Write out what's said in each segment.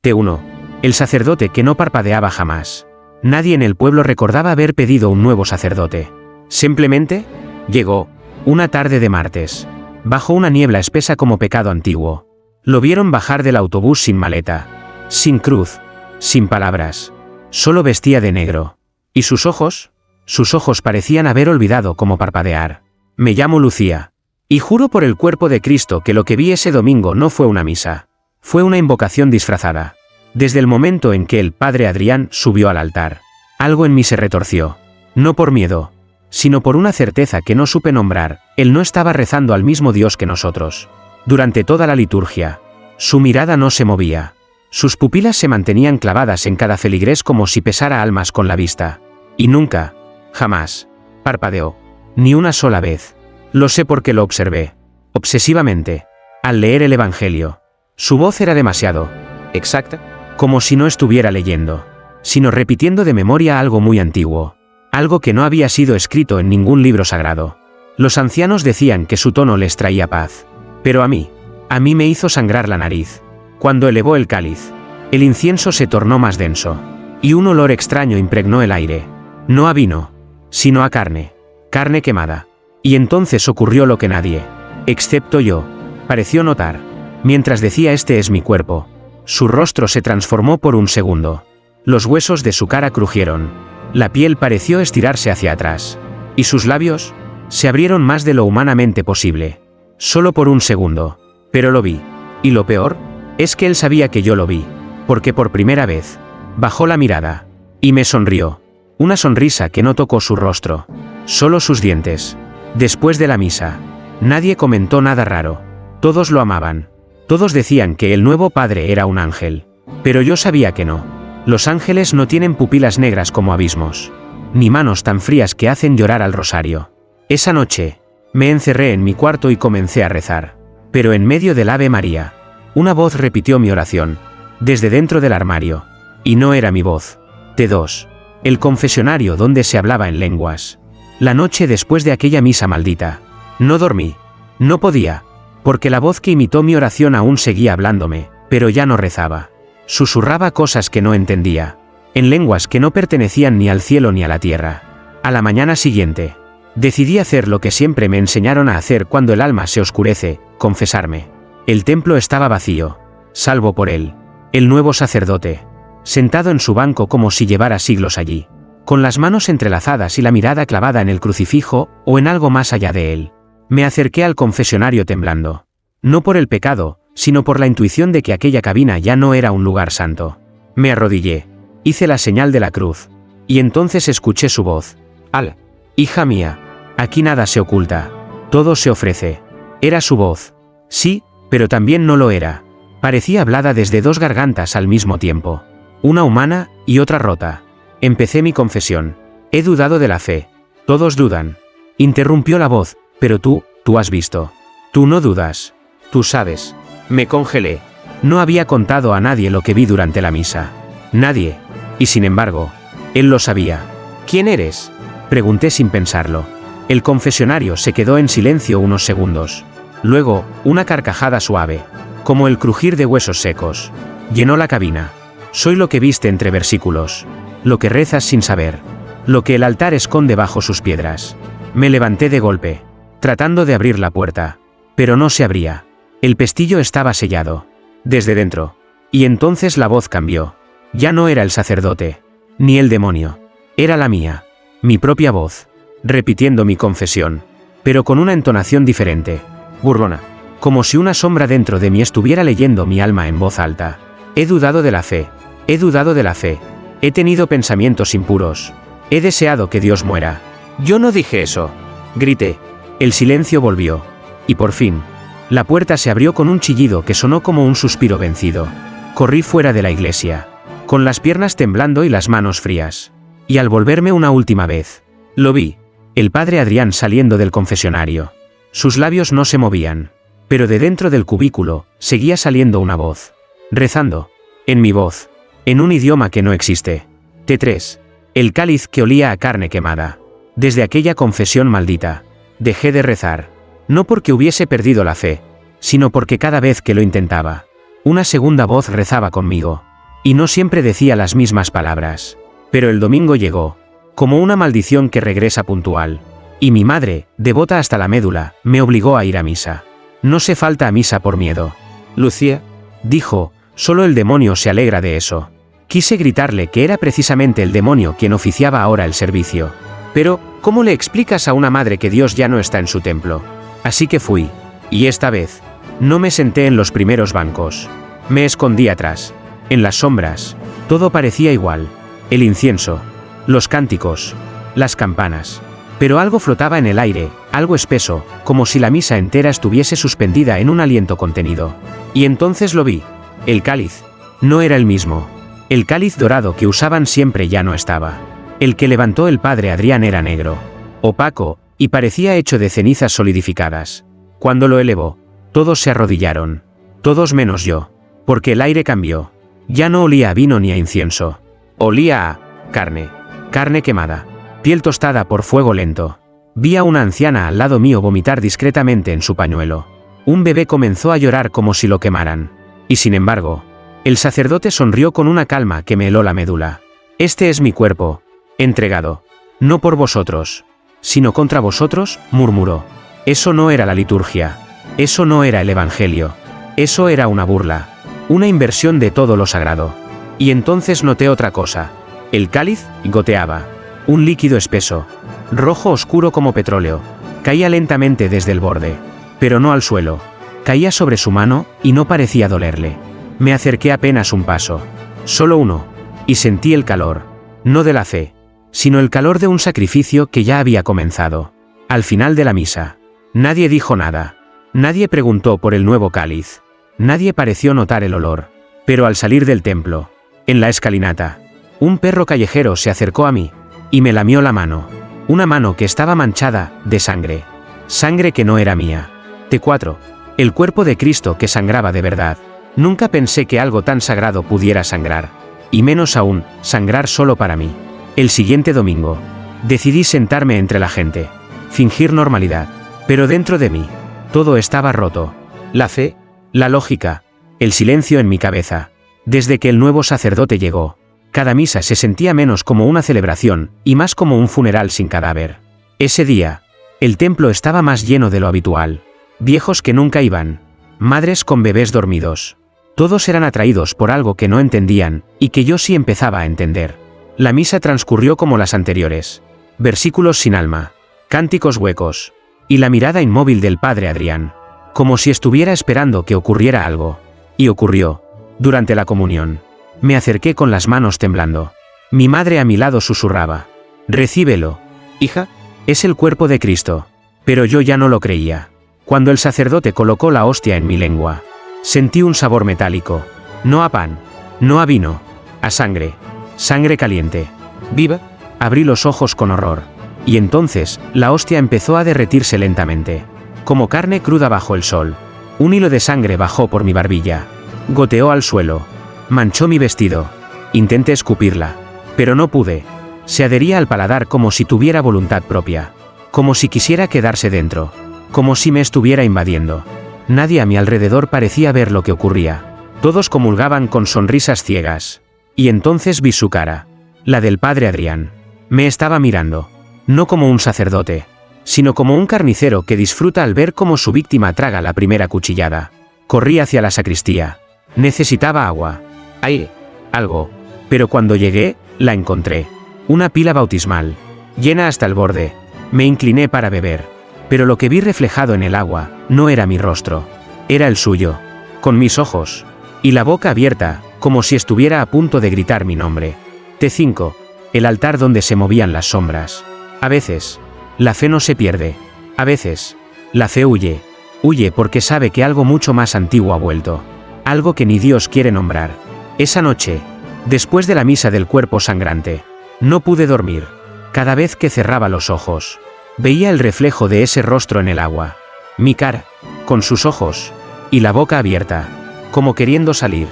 T1. El sacerdote que no parpadeaba jamás. Nadie en el pueblo recordaba haber pedido un nuevo sacerdote. Simplemente, llegó, una tarde de martes, bajo una niebla espesa como pecado antiguo. Lo vieron bajar del autobús sin maleta, sin cruz, sin palabras. Solo vestía de negro. ¿Y sus ojos? Sus ojos parecían haber olvidado cómo parpadear. Me llamo Lucía. Y juro por el cuerpo de Cristo que lo que vi ese domingo no fue una misa. Fue una invocación disfrazada. Desde el momento en que el padre Adrián subió al altar, algo en mí se retorció. No por miedo, sino por una certeza que no supe nombrar. Él no estaba rezando al mismo Dios que nosotros. Durante toda la liturgia, su mirada no se movía. Sus pupilas se mantenían clavadas en cada feligrés como si pesara almas con la vista. Y nunca, jamás, parpadeó. Ni una sola vez. Lo sé porque lo observé. Obsesivamente. Al leer el Evangelio. Su voz era demasiado exacta, como si no estuviera leyendo, sino repitiendo de memoria algo muy antiguo. Algo que no había sido escrito en ningún libro sagrado. Los ancianos decían que su tono les traía paz. Pero a mí me hizo sangrar la nariz. Cuando elevó el cáliz, el incienso se tornó más denso. Y un olor extraño impregnó el aire. No a vino, sino a carne. Carne quemada. Y entonces ocurrió lo que nadie, excepto yo, pareció notar. Mientras decía este es mi cuerpo, su rostro se transformó por un segundo. Los huesos de su cara crujieron. La piel pareció estirarse hacia atrás. Y sus labios se abrieron más de lo humanamente posible. Solo por un segundo. Pero lo vi. Y lo peor es que él sabía que yo lo vi. Porque por primera vez, bajó la mirada. Y me sonrió. Una sonrisa que no tocó su rostro. Solo sus dientes. Después de la misa, nadie comentó nada raro. Todos lo amaban. Todos decían que el nuevo padre era un ángel. Pero yo sabía que no. Los ángeles no tienen pupilas negras como abismos. Ni manos tan frías que hacen llorar al rosario. Esa noche, me encerré en mi cuarto y comencé a rezar. Pero en medio del Ave María, una voz repitió mi oración. Desde dentro del armario. Y no era mi voz. T2. El confesionario donde se hablaba en lenguas. La noche después de aquella misa maldita. No dormí. No podía. Porque la voz que imitó mi oración aún seguía hablándome, pero ya no rezaba. Susurraba cosas que no entendía. En lenguas que no pertenecían ni al cielo ni a la tierra. A la mañana siguiente, decidí hacer lo que siempre me enseñaron a hacer cuando el alma se oscurece, confesarme. El templo estaba vacío, salvo por él, el nuevo sacerdote, sentado en su banco como si llevara siglos allí, con las manos entrelazadas y la mirada clavada en el crucifijo o en algo más allá de él. Me acerqué al confesionario temblando. No por el pecado, sino por la intuición de que aquella cabina ya no era un lugar santo. Me arrodillé. Hice la señal de la cruz. Y entonces escuché su voz. Al. Hija mía. Aquí nada se oculta. Todo se ofrece. Era su voz. Sí, pero también no lo era. Parecía hablada desde dos gargantas al mismo tiempo. Una humana y otra rota. Empecé mi confesión. He dudado de la fe. Todos dudan. Interrumpió la voz. Pero tú has visto. Tú no dudas. Tú sabes. Me congelé. No había contado a nadie lo que vi durante la misa. Nadie. Y sin embargo, él lo sabía. ¿Quién eres? Pregunté sin pensarlo. El confesionario se quedó en silencio unos segundos. Luego, una carcajada suave, como el crujir de huesos secos, llenó la cabina. Soy lo que viste entre versículos. Lo que rezas sin saber. Lo que el altar esconde bajo sus piedras. Me levanté de golpe, tratando de abrir la puerta. Pero no se abría. El pestillo estaba sellado. Desde dentro. Y entonces la voz cambió. Ya no era el sacerdote. Ni el demonio. Era la mía. Mi propia voz. Repitiendo mi confesión. Pero con una entonación diferente. Burlona. Como si una sombra dentro de mí estuviera leyendo mi alma en voz alta. He dudado de la fe. He dudado de la fe. He tenido pensamientos impuros. He deseado que Dios muera. Yo no dije eso. Grité. El silencio volvió. Y por fin, la puerta se abrió con un chillido que sonó como un suspiro vencido. Corrí fuera de la iglesia, con las piernas temblando y las manos frías. Y al volverme una última vez, lo vi, el padre Adrián saliendo del confesionario. Sus labios no se movían, pero de dentro del cubículo seguía saliendo una voz. Rezando. En mi voz. En un idioma que no existe. T3. El cáliz que olía a carne quemada. Desde aquella confesión maldita, dejé de rezar. No porque hubiese perdido la fe, sino porque cada vez que lo intentaba, una segunda voz rezaba conmigo. y no siempre decía las mismas palabras. Pero el domingo llegó, como una maldición que regresa puntual. Y mi madre, devota hasta la médula, me obligó a ir a misa. No se falta a misa por miedo. Lucía, dijo, solo el demonio se alegra de eso. Quise gritarle que era precisamente el demonio quien oficiaba ahora el servicio. Pero, ¿cómo le explicas a una madre que Dios ya no está en su templo? Así que fui. Y esta vez, no me senté en los primeros bancos. Me escondí atrás. En las sombras, todo parecía igual. El incienso, los cánticos, las campanas. Pero algo flotaba en el aire, algo espeso, como si la misa entera estuviese suspendida en un aliento contenido. Y entonces lo vi. El cáliz. No era el mismo. El cáliz dorado que usaban siempre ya no estaba. El que levantó el padre Adrián era negro, opaco, y parecía hecho de cenizas solidificadas. Cuando lo elevó, todos se arrodillaron. Todos menos yo. Porque el aire cambió. Ya no olía a vino ni a incienso. Olía a carne. Carne quemada. Piel tostada por fuego lento. Vi a una anciana al lado mío vomitar discretamente en su pañuelo. Un bebé comenzó a llorar como si lo quemaran. Y sin embargo, el sacerdote sonrió con una calma que me heló la médula. Este es mi cuerpo, entregado. No por vosotros, sino contra vosotros, murmuró. Eso no era la liturgia. Eso no era el evangelio. Eso era una burla. Una inversión de todo lo sagrado. Y entonces noté otra cosa. El cáliz goteaba. Un líquido espeso, rojo oscuro como petróleo, caía lentamente desde el borde. Pero no al suelo. Caía sobre su mano, y no parecía dolerle. Me acerqué apenas un paso. Solo uno. Y sentí el calor. No de la fe, sino el calor de un sacrificio que ya había comenzado. Al final de la misa. Nadie dijo nada. Nadie preguntó por el nuevo cáliz. Nadie pareció notar el olor. Pero al salir del templo, en la escalinata, un perro callejero se acercó a mí, y me lamió la mano. Una mano que estaba manchada de sangre. Sangre que no era mía. T4. El cuerpo de Cristo que sangraba de verdad. Nunca pensé que algo tan sagrado pudiera sangrar. Y menos aún, sangrar solo para mí. El siguiente domingo, decidí sentarme entre la gente. Fingir normalidad. Pero dentro de mí, todo estaba roto. La fe, la lógica, el silencio en mi cabeza. Desde que el nuevo sacerdote llegó, cada misa se sentía menos como una celebración, y más como un funeral sin cadáver. Ese día, el templo estaba más lleno de lo habitual. Viejos que nunca iban. Madres con bebés dormidos. Todos eran atraídos por algo que no entendían, y que yo sí empezaba a entender. La misa transcurrió como las anteriores. Versículos sin alma. Cánticos huecos. Y la mirada inmóvil del padre Adrián. Como si estuviera esperando que ocurriera algo. Y ocurrió. Durante la comunión. Me acerqué con las manos temblando. Mi madre a mi lado susurraba. Recíbelo, hija, es el cuerpo de Cristo. Pero yo ya no lo creía. Cuando el sacerdote colocó la hostia en mi lengua, sentí un sabor metálico. No a pan, no a vino, a sangre. Sangre caliente. ¿Viva? Abrí los ojos con horror. Y entonces, la hostia empezó a derretirse lentamente. Como carne cruda bajo el sol. Un hilo de sangre bajó por mi barbilla. Goteó al suelo. Manchó mi vestido. Intenté escupirla. Pero no pude. Se adhería al paladar como si tuviera voluntad propia. Como si quisiera quedarse dentro. Como si me estuviera invadiendo. Nadie a mi alrededor parecía ver lo que ocurría. Todos comulgaban con sonrisas ciegas. Y entonces vi su cara. La del padre Adrián. Me estaba mirando. No como un sacerdote, sino como un carnicero que disfruta al ver cómo su víctima traga la primera cuchillada. Corrí hacia la sacristía. Necesitaba agua. Aire. Algo. Pero cuando llegué, la encontré. Una pila bautismal. Llena hasta el borde. Me incliné para beber. Pero lo que vi reflejado en el agua, no era mi rostro. Era el suyo. Con mis ojos. Y la boca abierta, como si estuviera a punto de gritar mi nombre. T5. El altar donde se movían las sombras. A veces, la fe no se pierde. A veces, la fe huye. Huye porque sabe que algo mucho más antiguo ha vuelto. Algo que ni Dios quiere nombrar. Esa noche, después de la misa del cuerpo sangrante, no pude dormir. Cada vez que cerraba los ojos, veía el reflejo de ese rostro en el agua. Mi cara, con sus ojos, y la boca abierta, como queriendo salir.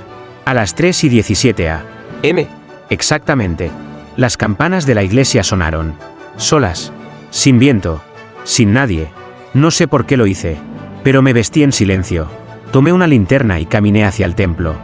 A las 3:17 a.m. Exactamente. Las campanas de la iglesia sonaron. Solas. Sin viento. Sin nadie. No sé por qué lo hice. Pero me vestí en silencio. Tomé una linterna y caminé hacia el templo.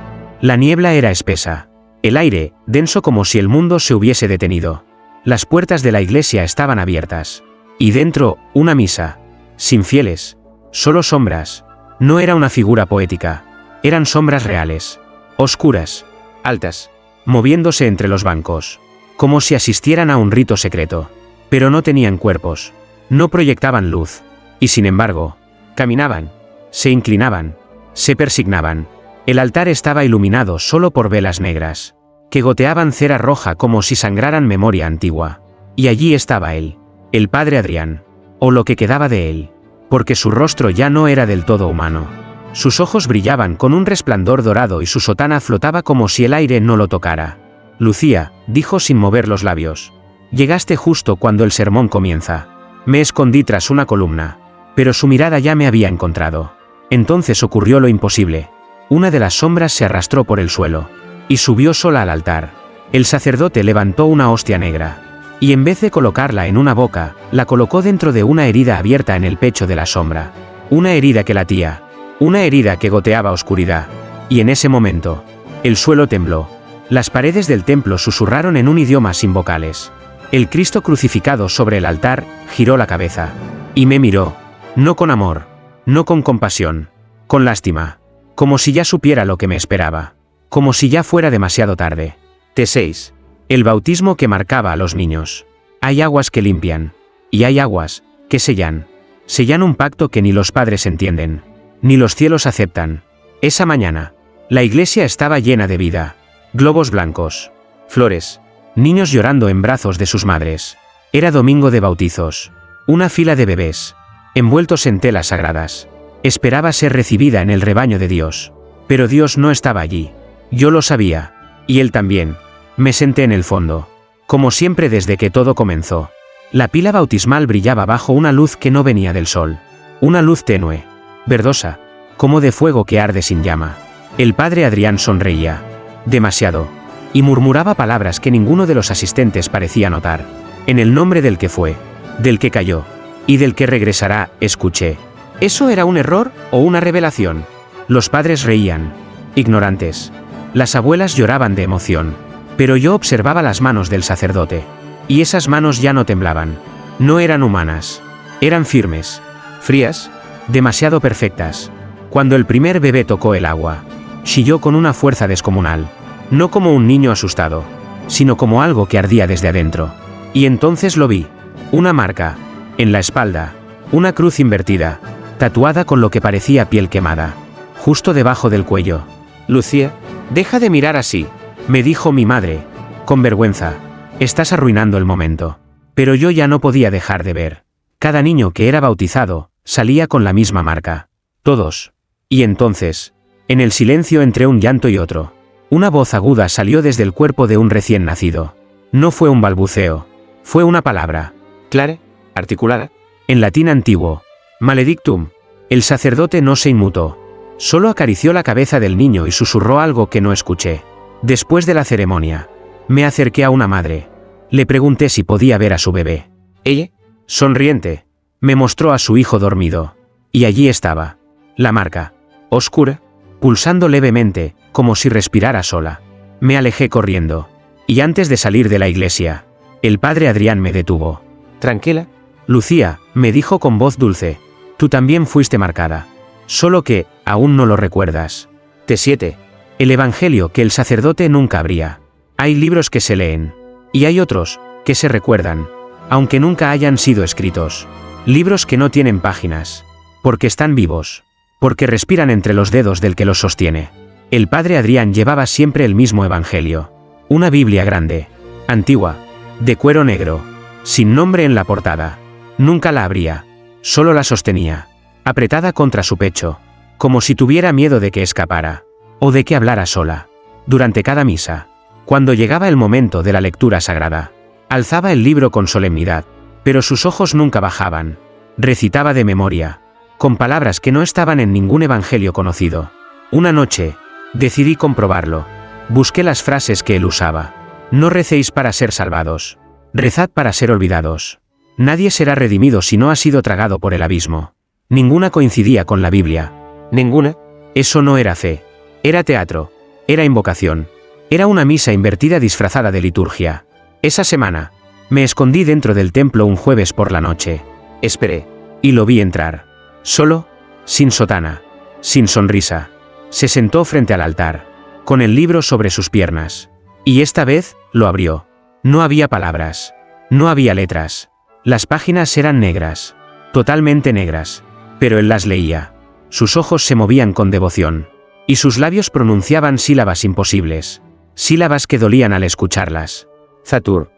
La niebla era espesa. El aire, denso como si el mundo se hubiese detenido. Las puertas de la iglesia estaban abiertas. Y dentro, una misa. Sin fieles. Solo sombras. No era una figura poética. Eran sombras reales. Oscuras. Altas. Moviéndose entre los bancos. Como si asistieran a un rito secreto. Pero no tenían cuerpos. No proyectaban luz. Y sin embargo, caminaban. Se inclinaban. Se persignaban. El altar estaba iluminado solo por velas negras, que goteaban cera roja como si sangraran memoria antigua. Y allí estaba él, el padre Adrián, o lo que quedaba de él, porque su rostro ya no era del todo humano. Sus ojos brillaban con un resplandor dorado y su sotana flotaba como si el aire no lo tocara. Lucía, dijo sin mover los labios. Llegaste justo cuando el sermón comienza. Me escondí tras una columna, pero su mirada ya me había encontrado. Entonces ocurrió lo imposible. Una de las sombras se arrastró por el suelo, y subió sola al altar. El sacerdote levantó una hostia negra, y en vez de colocarla en una boca, la colocó dentro de una herida abierta en el pecho de la sombra. Una herida que latía, una herida que goteaba oscuridad. Y en ese momento, el suelo tembló. Las paredes del templo susurraron en un idioma sin vocales. El Cristo crucificado sobre el altar giró la cabeza, y me miró, no con amor, no con compasión, con lástima. Como si ya supiera lo que me esperaba. Como si ya fuera demasiado tarde. T6. El bautismo que marcaba a los niños. Hay aguas que limpian. Y hay aguas que sellan. Sellan un pacto que ni los padres entienden. Ni los cielos aceptan. Esa mañana, la iglesia estaba llena de vida. Globos blancos. Flores. Niños llorando en brazos de sus madres. Era domingo de bautizos. Una fila de bebés, envueltos en telas sagradas. Esperaba ser recibida en el rebaño de Dios. Pero Dios no estaba allí. Yo lo sabía. Y él también. Me senté en el fondo. Como siempre desde que todo comenzó. La pila bautismal brillaba bajo una luz que no venía del sol. Una luz tenue. Verdosa. Como de fuego que arde sin llama. El padre Adrián sonreía. Demasiado. Y murmuraba palabras que ninguno de los asistentes parecía notar. En el nombre del que fue. Del que cayó. Y del que regresará, escuché. ¿Eso era un error o una revelación? Los padres reían, ignorantes. Las abuelas lloraban de emoción. Pero yo observaba las manos del sacerdote. Y esas manos ya no temblaban. No eran humanas. Eran firmes. Frías. Demasiado perfectas. Cuando el primer bebé tocó el agua, chilló con una fuerza descomunal. No como un niño asustado, sino como algo que ardía desde adentro. Y entonces lo vi. Una marca. En la espalda. Una cruz invertida. Tatuada con lo que parecía piel quemada. Justo debajo del cuello. Lucía, deja de mirar así, me dijo mi madre, con vergüenza. Estás arruinando el momento. Pero yo ya no podía dejar de ver. Cada niño que era bautizado, salía con la misma marca. Todos. Y entonces, en el silencio entre un llanto y otro, una voz aguda salió desde el cuerpo de un recién nacido. No fue un balbuceo. Fue una palabra. Clara, articulada. En latín antiguo. Maledictum. El sacerdote no se inmutó. Solo acarició la cabeza del niño y susurró algo que no escuché. Después de la ceremonia, me acerqué a una madre. Le pregunté si podía ver a su bebé. Ella, sonriente, me mostró a su hijo dormido. Y allí estaba. La marca. Oscura, pulsando levemente, como si respirara sola. Me alejé corriendo. Y antes de salir de la iglesia, el padre Adrián me detuvo. Tranquila, Lucía, me dijo con voz dulce. Tú también fuiste marcada. Solo que, aún no lo recuerdas. T7. El Evangelio que el sacerdote nunca abría. Hay libros que se leen. Y hay otros, que se recuerdan. Aunque nunca hayan sido escritos. Libros que no tienen páginas. Porque están vivos. Porque respiran entre los dedos del que los sostiene. El padre Adrián llevaba siempre el mismo Evangelio. Una Biblia grande. Antigua. De cuero negro. Sin nombre en la portada. Nunca la abría. Solo la sostenía, apretada contra su pecho, como si tuviera miedo de que escapara, o de que hablara sola. Durante cada misa, cuando llegaba el momento de la lectura sagrada, alzaba el libro con solemnidad, pero sus ojos nunca bajaban. Recitaba de memoria, con palabras que no estaban en ningún evangelio conocido. Una noche, decidí comprobarlo. Busqué las frases que él usaba. No recéis para ser salvados. Rezad para ser olvidados. Nadie será redimido si no ha sido tragado por el abismo. Ninguna coincidía con la Biblia. Ninguna. Eso no era fe. Era teatro. Era invocación. Era una misa invertida disfrazada de liturgia. Esa semana, me escondí dentro del templo un jueves por la noche. Esperé, y lo vi entrar. Solo, sin sotana, sin sonrisa. Se sentó frente al altar, con el libro sobre sus piernas. Y esta vez, lo abrió. No había palabras. No había letras. Las páginas eran negras. Totalmente negras. Pero él las leía. Sus ojos se movían con devoción. Y sus labios pronunciaban sílabas imposibles. Sílabas que dolían al escucharlas. Zatur.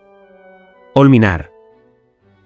Olminar.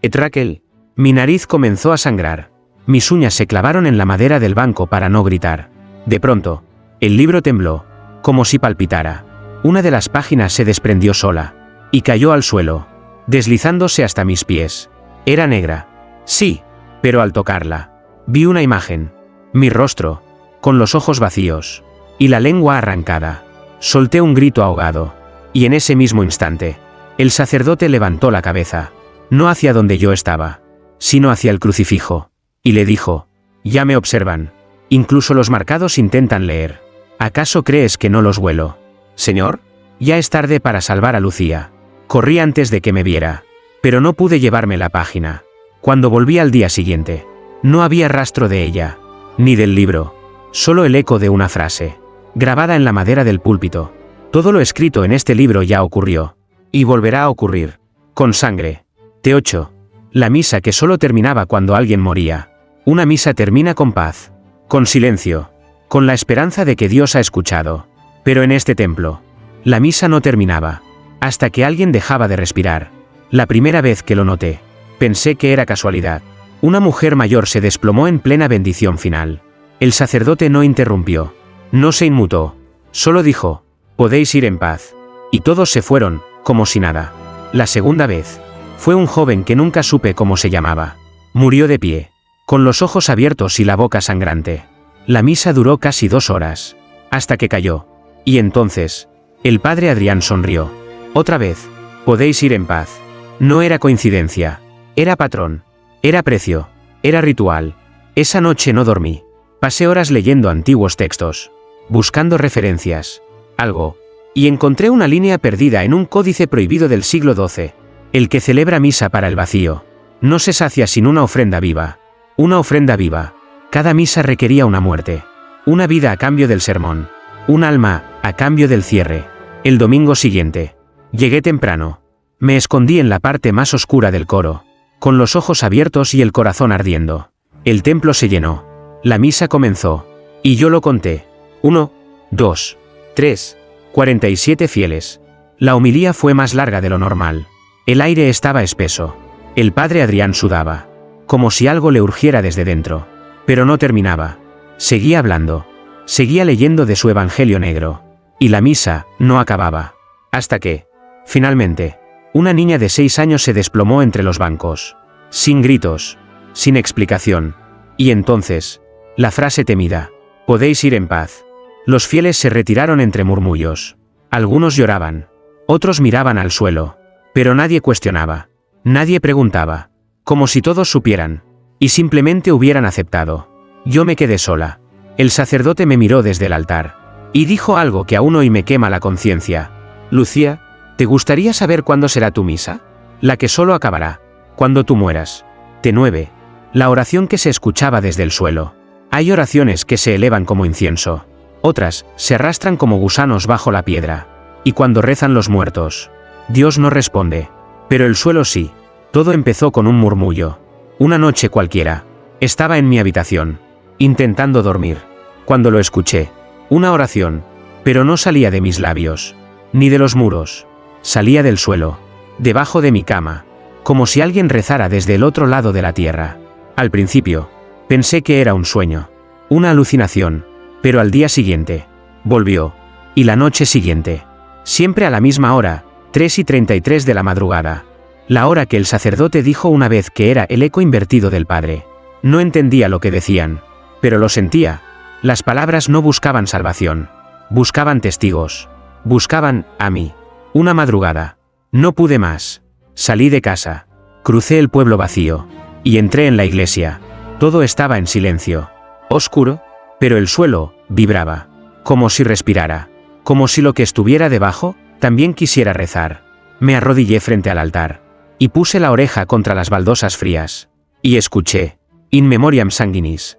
Etrakel. Mi nariz comenzó a sangrar. Mis uñas se clavaron en la madera del banco para no gritar. De pronto, el libro tembló, como si palpitara. Una de las páginas se desprendió sola, y cayó al suelo, deslizándose hasta mis pies. Era negra. Sí, pero al tocarla, vi una imagen. Mi rostro, con los ojos vacíos, y la lengua arrancada. Solté un grito ahogado, y en ese mismo instante, el sacerdote levantó la cabeza, no hacia donde yo estaba, sino hacia el crucifijo, y le dijo: «Ya me observan. Incluso los marcados intentan leer. ¿Acaso crees que no los huelo? Señor, ya es tarde para salvar a Lucía. Corrí antes de que me viera, pero no pude llevarme la página. Cuando volví al día siguiente, no había rastro de ella, ni del libro, solo el eco de una frase, grabada en la madera del púlpito. Todo lo escrito en este libro ya ocurrió, y volverá a ocurrir, con sangre. T8. La misa que solo terminaba cuando alguien moría. Una misa termina con paz, con silencio, con la esperanza de que Dios ha escuchado. Pero en este templo, la misa no terminaba, hasta que alguien dejaba de respirar. La primera vez que lo noté, pensé que era casualidad. Una mujer mayor se desplomó en plena bendición final. El sacerdote no interrumpió, no se inmutó, solo dijo: «Podéis ir en paz». Y todos se fueron, como si nada. La segunda vez, fue un joven que nunca supe cómo se llamaba. Murió de pie, con los ojos abiertos y la boca sangrante. La misa duró casi 2 horas, hasta que cayó. Y entonces, el padre Adrián sonrió. Otra vez, podéis ir en paz. No era coincidencia, era patrón, era precio, era ritual. Esa noche no dormí. Pasé horas leyendo antiguos textos, buscando referencias, algo, y encontré una línea perdida en un códice prohibido del siglo XII. El que celebra misa para el vacío, no se sacia sin una ofrenda viva. Una ofrenda viva. Cada misa requería una muerte, una vida a cambio del sermón, un alma a cambio del cierre. El domingo siguiente, llegué temprano. Me escondí en la parte más oscura del coro, con los ojos abiertos y el corazón ardiendo. El templo se llenó. La misa comenzó, y yo lo conté. 1, 2, 3, 47 fieles. La homilía fue más larga de lo normal. El aire estaba espeso. El padre Adrián sudaba, como si algo le urgiera desde dentro. Pero no terminaba. Seguía hablando. Seguía leyendo de su evangelio negro. Y la misa no acababa. Hasta que, finalmente, una niña de 6 años se desplomó entre los bancos. Sin gritos, sin explicación. Y entonces, la frase temida: «Podéis ir en paz». Los fieles se retiraron entre murmullos. Algunos lloraban. Otros miraban al suelo. Pero nadie cuestionaba. Nadie preguntaba. Como si todos supieran. Y simplemente hubieran aceptado. Yo me quedé sola. El sacerdote me miró desde el altar. Y dijo algo que aún hoy me quema la conciencia. «Lucía, ¿te gustaría saber cuándo será tu misa? La que solo acabará cuando tú mueras». T9. La oración que se escuchaba desde el suelo. Hay oraciones que se elevan como incienso. Otras se arrastran como gusanos bajo la piedra. Y cuando rezan los muertos, Dios no responde. Pero el suelo sí. Todo empezó con un murmullo. Una noche cualquiera. Estaba en mi habitación, intentando dormir, cuando lo escuché. Una oración, pero no salía de mis labios, ni de los muros. Salía del suelo, debajo de mi cama, como si alguien rezara desde el otro lado de la tierra. Al principio, pensé que era un sueño, una alucinación, pero al día siguiente, volvió. Y la noche siguiente, siempre a la misma hora, 3:33 de la madrugada. La hora que el sacerdote dijo una vez que era el eco invertido del Padre. No entendía lo que decían, pero lo sentía. Las palabras no buscaban salvación. Buscaban testigos. Buscaban a mí. Una madrugada. No pude más. Salí de casa. Crucé el pueblo vacío. Y entré en la iglesia. Todo estaba en silencio. Oscuro, pero el suelo vibraba, como si respirara. Como si lo que estuviera debajo, también quisiera rezar. Me arrodillé frente al altar. Y puse la oreja contra las baldosas frías. Y escuché. In memoriam sanguinis.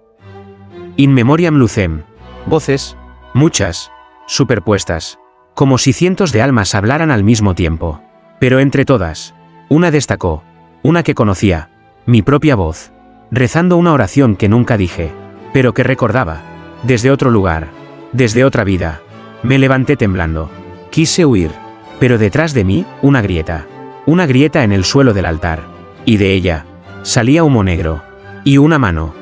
In memoriam lucem. Voces. Muchas. Superpuestas. Como si cientos de almas hablaran al mismo tiempo. Pero entre todas, una destacó. Una que conocía. Mi propia voz. Rezando una oración que nunca dije. Pero que recordaba. Desde otro lugar. Desde otra vida. Me levanté temblando. Quise huir. Pero detrás de mí, una grieta. Una grieta en el suelo del altar. Y de ella, salía humo negro. Y una mano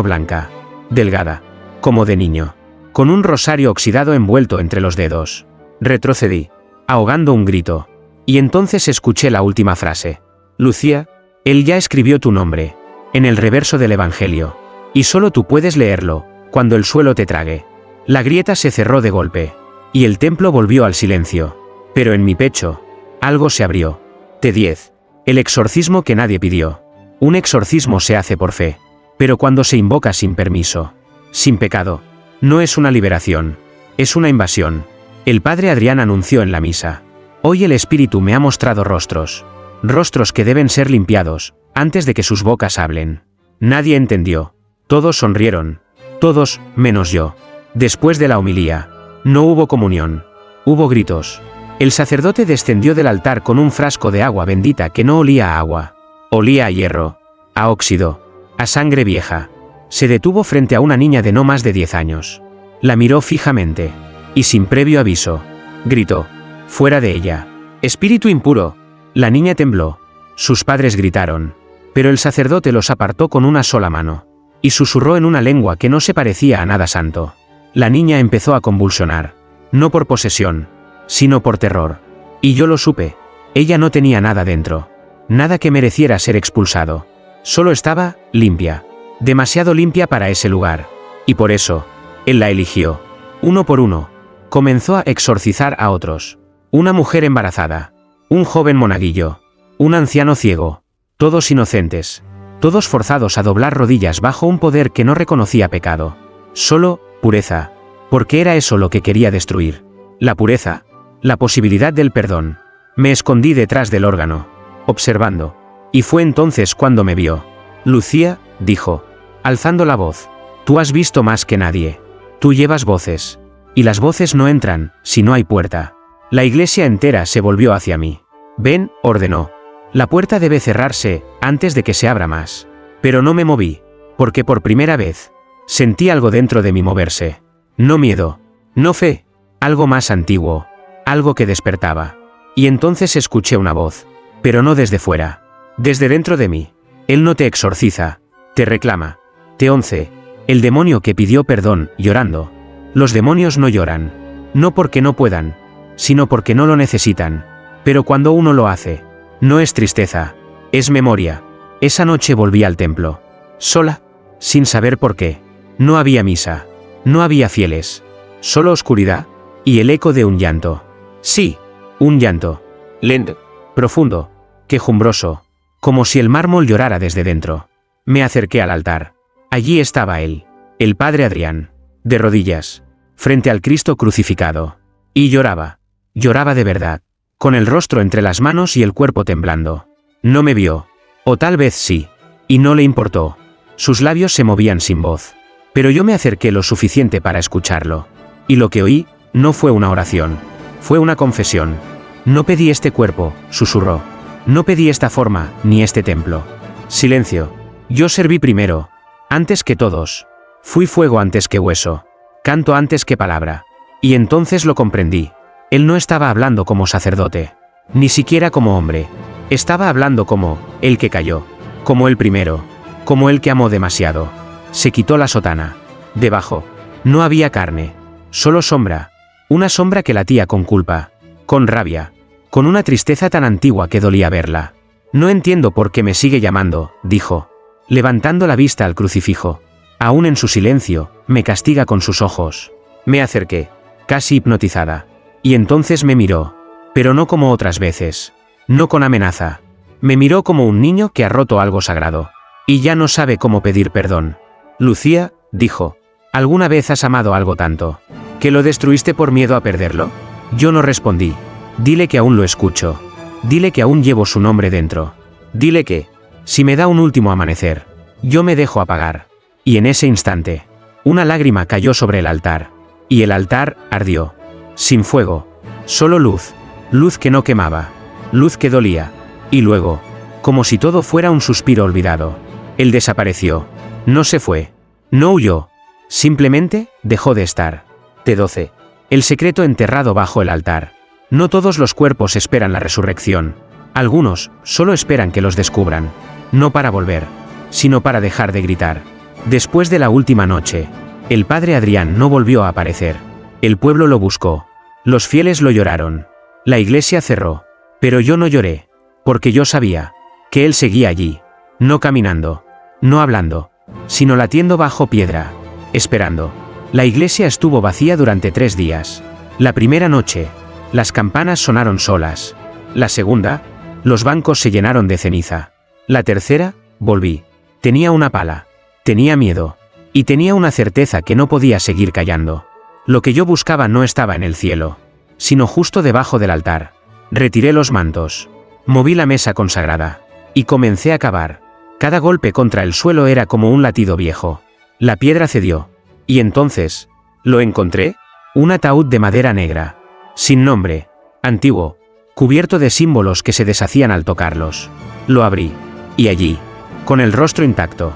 blanca. Delgada. Como de niño. Con un rosario oxidado envuelto entre los dedos. Retrocedí. Ahogando un grito. Y entonces escuché la última frase. Lucía, él ya escribió tu nombre. En el reverso del Evangelio. Y solo tú puedes leerlo, cuando el suelo te trague. La grieta se cerró de golpe. Y el templo volvió al silencio. Pero en mi pecho, algo se abrió. T10. El exorcismo que nadie pidió. Un exorcismo se hace por fe. Pero cuando se invoca sin permiso, sin pecado, no es una liberación. Es una invasión. El padre Adrián anunció en la misa. Hoy el Espíritu me ha mostrado rostros. Rostros que deben ser limpiados, antes de que sus bocas hablen. Nadie entendió. Todos sonrieron. Todos, menos yo. Después de la homilía, no hubo comunión. Hubo gritos. El sacerdote descendió del altar con un frasco de agua bendita que no olía a agua. Olía a hierro, a óxido, a sangre vieja. Se detuvo frente a una niña de no más de 10 años. La miró fijamente. Y sin previo aviso, gritó. Fuera de ella. Espíritu impuro. La niña tembló. Sus padres gritaron. Pero el sacerdote los apartó con una sola mano. Y susurró en una lengua que no se parecía a nada santo. La niña empezó a convulsionar. No por posesión, sino por terror. Y yo lo supe. Ella no tenía nada dentro. Nada que mereciera ser expulsado. Solo estaba limpia. Demasiado limpia para ese lugar. Y por eso, él la eligió. Uno por uno. Comenzó a exorcizar a otros. Una mujer embarazada. Un joven monaguillo. Un anciano ciego. Todos inocentes. Todos forzados a doblar rodillas bajo un poder que no reconocía pecado. Solo pureza. Porque era eso lo que quería destruir. La pureza. La posibilidad del perdón. Me escondí detrás del órgano. Observando. Y fue entonces cuando me vio. Lucía, dijo, alzando la voz. Tú has visto más que nadie. Tú llevas voces. Y las voces no entran, si no hay puerta. La iglesia entera se volvió hacia mí. Ven, ordenó. La puerta debe cerrarse, antes de que se abra más. Pero no me moví. Porque por primera vez, sentí algo dentro de mí moverse. No miedo. No fe. Algo más antiguo. Algo que despertaba. Y entonces escuché una voz. Pero no desde fuera. Desde dentro de mí. Él no te exorciza. Te reclama. T11. El demonio que pidió perdón, llorando. Los demonios no lloran. No porque no puedan, sino porque no lo necesitan. Pero cuando uno lo hace, no es tristeza, es memoria. Esa noche volví al templo. Sola, sin saber por qué. No había misa. No había fieles. Solo oscuridad, y el eco de un llanto. Sí, un llanto. Lento, profundo, quejumbroso, como si el mármol llorara desde dentro. Me acerqué al altar. Allí estaba él, el padre Adrián, de rodillas, frente al Cristo crucificado. Y lloraba. Lloraba de verdad, con el rostro entre las manos y el cuerpo temblando. No me vio. O tal vez sí. Y no le importó. Sus labios se movían sin voz. Pero yo me acerqué lo suficiente para escucharlo. Y lo que oí, no fue una oración. Fue una confesión. No pedí este cuerpo, susurró. No pedí esta forma, ni este templo. Silencio. Yo serví primero. Antes que todos. Fui fuego antes que hueso. Canto antes que palabra. Y entonces lo comprendí. Él no estaba hablando como sacerdote. Ni siquiera como hombre. Estaba hablando como el que cayó. Como el primero. Como el que amó demasiado. Se quitó la sotana. Debajo. No había carne. Solo sombra. Una sombra que latía con culpa. Con rabia. Con una tristeza tan antigua que dolía verla. No entiendo por qué me sigue llamando, dijo. Levantando la vista al crucifijo. Aún en su silencio, me castiga con sus ojos. Me acerqué. Casi hipnotizada. Y entonces me miró. Pero no como otras veces. No con amenaza. Me miró como un niño que ha roto algo sagrado. Y ya no sabe cómo pedir perdón. Lucía, dijo. ¿Alguna vez has amado algo tanto? ¿Que lo destruiste por miedo a perderlo? Yo no respondí. Dile que aún lo escucho. Dile que aún llevo su nombre dentro. Dile que, si me da un último amanecer, yo me dejo apagar. Y en ese instante, una lágrima cayó sobre el altar. Y el altar ardió. Sin fuego. Solo luz. Luz que no quemaba. Luz que dolía. Y luego, como si todo fuera un suspiro olvidado, él desapareció. No se fue. No huyó. Simplemente, dejó de estar. T12. El secreto enterrado bajo el altar. No todos los cuerpos esperan la resurrección. Algunos, solo esperan que los descubran. No para volver, sino para dejar de gritar. Después de la última noche, el padre Adrián no volvió a aparecer. El pueblo lo buscó. Los fieles lo lloraron. La iglesia cerró. Pero yo no lloré, porque yo sabía que él seguía allí. No caminando, no hablando, sino latiendo bajo piedra, esperando. La iglesia estuvo vacía durante 3 días. La primera noche, las campanas sonaron solas. La segunda, los bancos se llenaron de ceniza. La tercera, volví. Tenía una pala. Tenía miedo. Y tenía una certeza que no podía seguir callando. Lo que yo buscaba no estaba en el cielo, sino justo debajo del altar. Retiré los mantos. Moví la mesa consagrada. Y comencé a cavar. Cada golpe contra el suelo era como un latido viejo. La piedra cedió. Y entonces, ¿lo encontré? Un ataúd de madera negra. Sin nombre. Antiguo. Cubierto de símbolos que se deshacían al tocarlos. Lo abrí. Y allí, con el rostro intacto,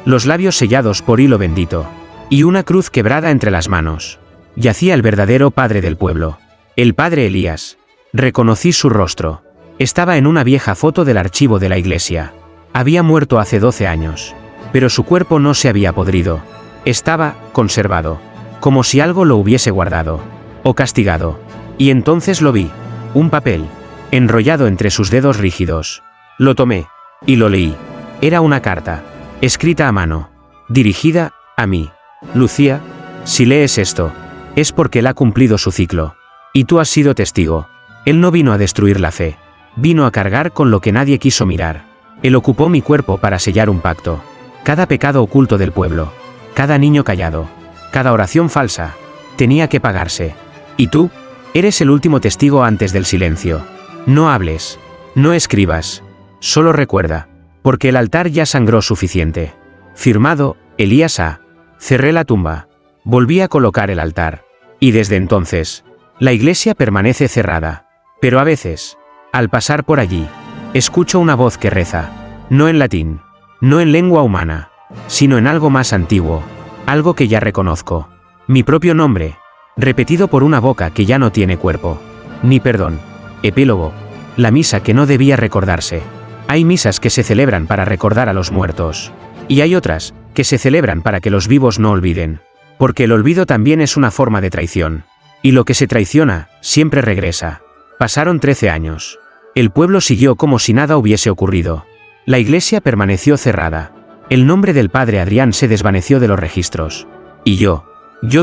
los labios sellados por hilo bendito, y una cruz quebrada entre las manos, yacía el verdadero padre del pueblo. El padre Elías. Reconocí su rostro. Estaba en una vieja foto del archivo de la iglesia. Había muerto hace 12 años. Pero su cuerpo no se había podrido. Estaba conservado. Como si algo lo hubiese guardado. O castigado. Y entonces lo vi. Un papel. Enrollado entre sus dedos rígidos. Lo tomé. Y lo leí. Era una carta. Escrita a mano. Dirigida a mí. Lucía, si lees esto, es porque él ha cumplido su ciclo. Y tú has sido testigo. Él no vino a destruir la fe. Vino a cargar con lo que nadie quiso mirar. Él ocupó mi cuerpo para sellar un pacto. Cada pecado oculto del pueblo. Cada niño callado. Cada oración falsa. Tenía que pagarse. Y tú, eres el último testigo antes del silencio. No hables. No escribas. Solo recuerda. Porque el altar ya sangró suficiente. Firmado, Elías A. Cerré la tumba. Volví a colocar el altar. Y desde entonces, la iglesia permanece cerrada. Pero a veces, al pasar por allí, escucho una voz que reza. No en latín. No en lengua humana. Sino en algo más antiguo. Algo que ya reconozco. Mi propio nombre. Repetido por una boca que ya no tiene cuerpo. Ni perdón. Epílogo. La misa que no debía recordarse. Hay misas que se celebran para recordar a los muertos. Y hay otras, que se celebran para que los vivos no olviden. Porque el olvido también es una forma de traición. Y lo que se traiciona, siempre regresa. Pasaron 13 años. El pueblo siguió como si nada hubiese ocurrido. La iglesia permaneció cerrada. El nombre del padre Adrián se desvaneció de los registros. Y yo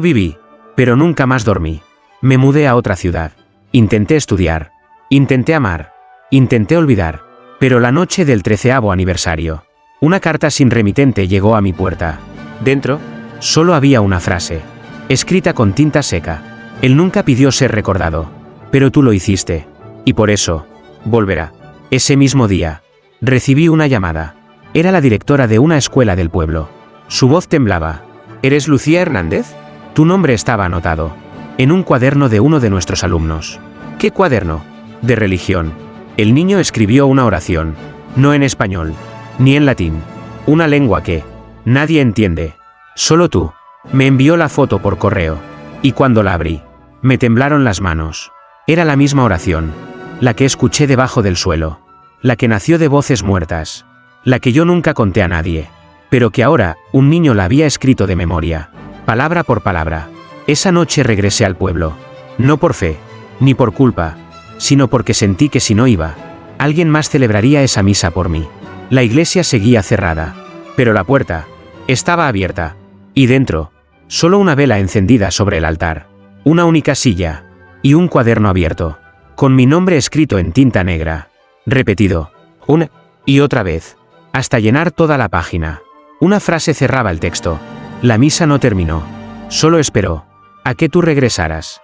viví, pero nunca más dormí. Me mudé a otra ciudad. Intenté estudiar. Intenté amar. Intenté olvidar. Pero la noche del 13º aniversario, una carta sin remitente llegó a mi puerta. Dentro, solo había una frase, escrita con tinta seca. Él nunca pidió ser recordado, pero tú lo hiciste. Y por eso, volverá. Ese mismo día, recibí una llamada. Era la directora de una escuela del pueblo. Su voz temblaba. ¿Eres Lucía Hernández? Tu nombre estaba anotado en un cuaderno de uno de nuestros alumnos. ¿Qué cuaderno? De religión. El niño escribió una oración, no en español, ni en latín, una lengua que nadie entiende, solo tú. Me envió la foto por correo, y cuando la abrí, me temblaron las manos. Era la misma oración, la que escuché debajo del suelo, la que nació de voces muertas, la que yo nunca conté a nadie, pero que ahora un niño la había escrito de memoria, palabra por palabra. Esa noche regresé al pueblo, no por fe, ni por culpa, sino porque sentí que si no iba, alguien más celebraría esa misa por mí. La iglesia seguía cerrada, pero la puerta estaba abierta, y dentro, solo una vela encendida sobre el altar, una única silla, y un cuaderno abierto, con mi nombre escrito en tinta negra, repetido, una y otra vez, hasta llenar toda la página. Una frase cerraba el texto. La misa no terminó, solo esperó, a que tú regresaras.